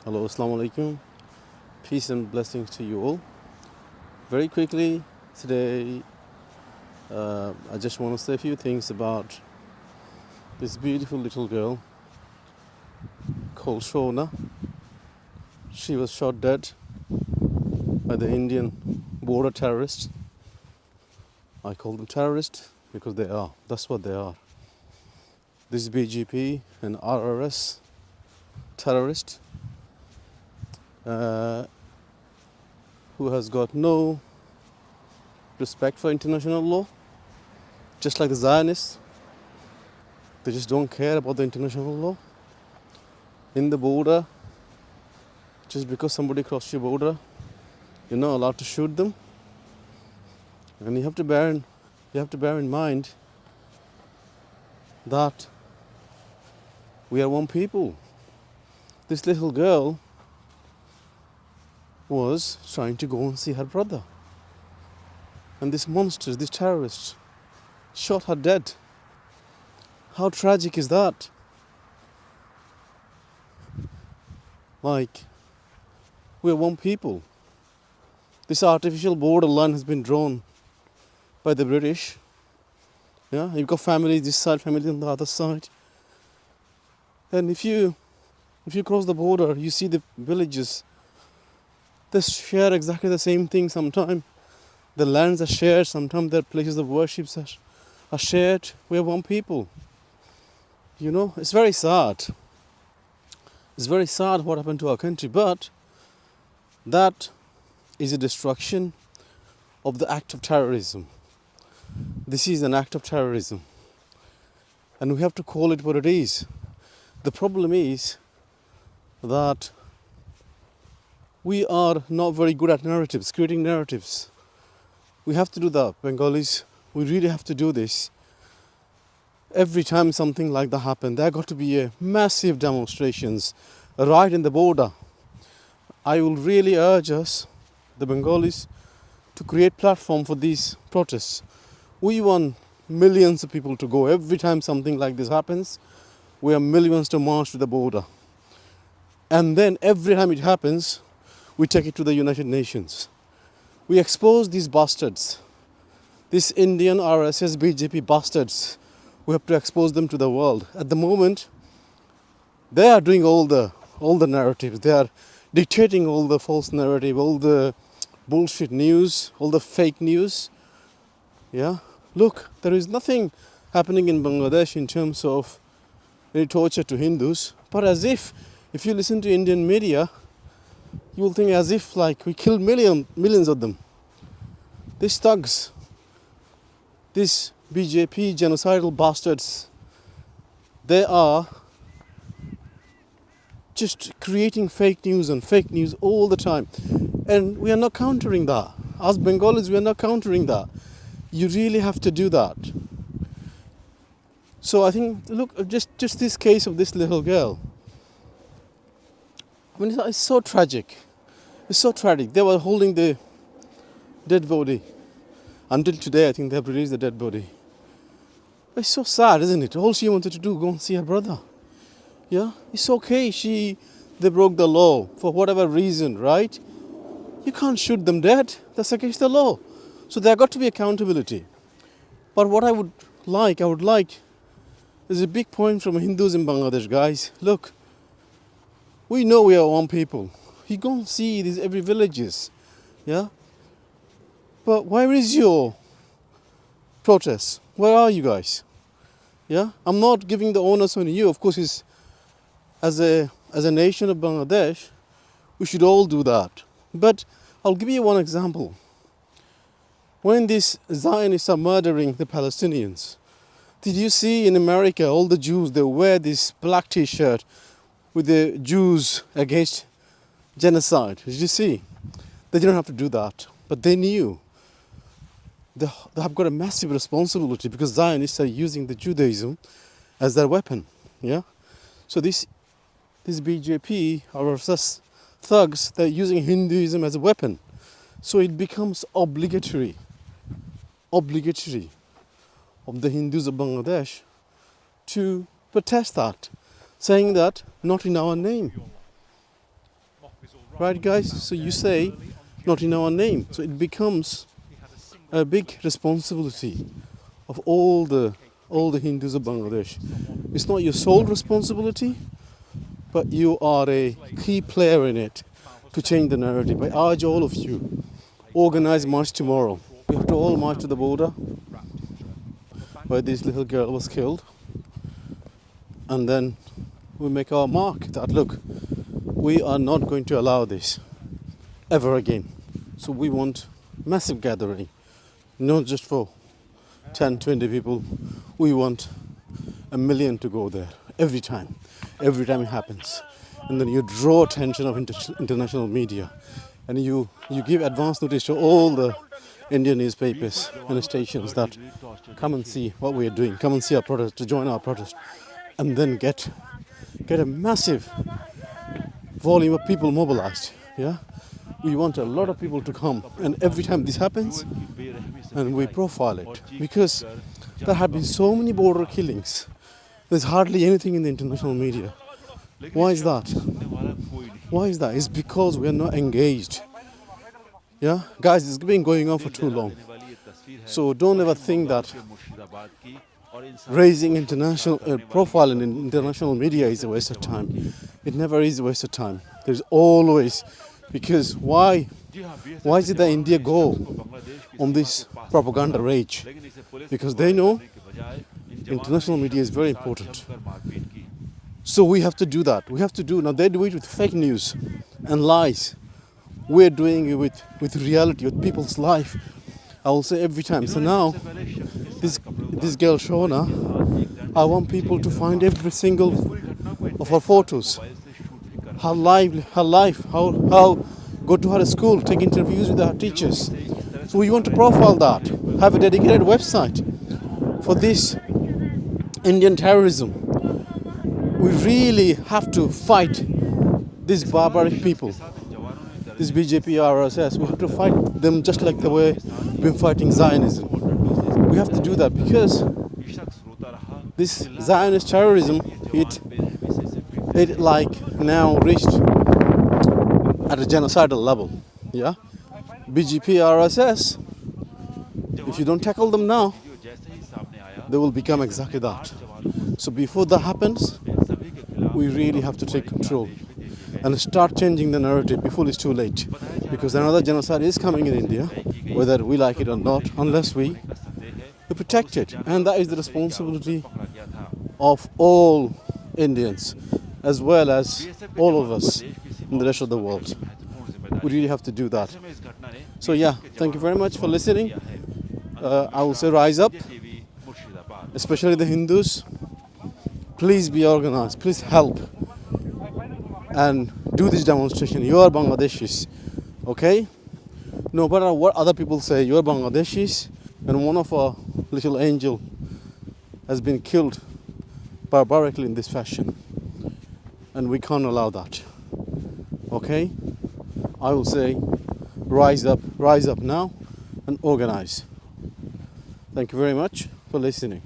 Hello, Assalamu alaikum. Peace and blessings to you all. Very quickly, today I just want to say a few things about this beautiful little girl called Swarna. She was shot dead by the Indian border terrorists. I call them terrorists because they are. That's what they are. This BGP and RRS terrorist uh, who has got no respect for international law, just like the Zionists. They just don't care about the international law. In the border, just because somebody crossed your border, you're not allowed to shoot them. And you have to bear in mind that we are one people. This little girl was trying to go and see her brother. And these monsters, these terrorists, shot her dead. How tragic is that? Like, we're one people. This artificial borderline has been drawn by the British. Yeah, you've got families this side, families on the other side. And if you cross the border, you see the villages. They share exactly the same thing sometimes. The lands are shared, sometimes their places of worship are shared. We're one people. You know, it's very sad. It's very sad what happened to our country, but that is a destruction of the act of terrorism. This is an act of terrorism. And we have to call it what it is. The problem is that we are not very good at narratives, creating narratives. We have to do that, Bengalis. We really have to do this. Every time something like that happens, there got to be a massive demonstrations right in the border. I will really urge us, the Bengalis, to create platform for these protests. We want millions of people to go. Every time something like this happens, we have millions to march to the border. And then every time it happens, we take it to the United Nations. We expose these bastards, these Indian RSS BJP bastards. We have to expose them to the world. At the moment, they are doing all the narratives. They are dictating all the false narrative, all the bullshit news, all the fake news. Yeah, look, there is nothing happening in Bangladesh in terms of any torture to Hindus. But as if you listen to Indian media, you will think as if like we killed millions of them. These thugs, these BJP genocidal bastards, they are just creating fake news all the time. And we are not countering that. As Bengalis, we are not countering that. You really have to do that. So I think, look, just this case of this little girl. I mean, it's so tragic. It's so tragic. They were holding the dead body. Until today, I think they have released the dead body. It's so sad, isn't it? All she wanted to do, go and see her brother. Yeah, it's okay. They broke the law for whatever reason, right? You can't shoot them dead. That's against the law. So there got to be accountability. But what I would like, there's a big point from Hindus in Bangladesh, guys. Look, we know we are one people. You go and see these every villages, yeah. But where is your protest? Where are you guys? Yeah, I'm not giving the onus on you. Of course, it's as a nation of Bangladesh, we should all do that. But I'll give you one example. When these Zionists are murdering the Palestinians, did you see in America all the Jews, they wear this black t-shirt with the Jews against genocide? Did you see? They didn't have to do that, but they knew. They have got a massive responsibility because Zionists are using the Judaism as their weapon. Yeah. So this BJP or thugs, they're using Hinduism as a weapon. So it becomes obligatory of the Hindus of Bangladesh to protest that, saying that not in our name. right, guys? So you say, not in our name. So it becomes a big responsibility of all the Hindus of Bangladesh. It's not your sole responsibility, but you are a key player in it to change the narrative. I urge all of you, organize march tomorrow. We have to all march to the border where this little girl was killed, and then we make our mark that, look, we are not going to allow this ever again. So we want massive gathering, not just for 10, 20 people. We want 1 million to go there every time it happens. And then you draw attention of international media, and you give advance notice to all the Indian newspapers and stations that come and see what we are doing, come and see our protest, to join our protest, and then get a massive volume of people mobilized. Yeah, we want a lot of people to come, and every time this happens, and we profile it, because there have been so many border killings. There's hardly anything in the international media. Why is that? Why is that? It's because we are not engaged. Yeah, guys, it's been going on for too long. So don't ever think that raising international profile in international media is a waste of time. It never is a waste of time. There's always, because why is it that India go on this propaganda rage? Because they know international media is very important. So we have to do that. We have to do, now they do it with fake news and lies. We're doing it with reality, with people's life. I will say every time. So now, this girl Swarna, I want people to find every single of her photos. Her life, how go to her school, take interviews with her teachers. So we want to profile that, have a dedicated website for this Indian terrorism. We really have to fight these barbaric people, this BJP, RSS. We have to fight them just like the way we've been fighting Zionism. We have to do that because this Zionist terrorism, it like now reached at a genocidal level. Yeah, BJP, RSS. If you don't tackle them now, they will become exactly that. So before that happens, we really have to take control and start changing the narrative before it's too late. Because another genocide is coming in India, whether we like it or not, unless we protect it. And that is the responsibility of all Indians, as well as all of us in the rest of the world. We really have to do that. So yeah, thank you very much for listening. I will say rise up, especially the Hindus. Please be organized, please help and do this demonstration. You are Bangladeshis, okay? No matter what other people say, you are Bangladeshis, and one of our little angel has been killed barbarically in this fashion, and we can't allow that, okay? I will say rise up now and organize. Thank you very much for listening.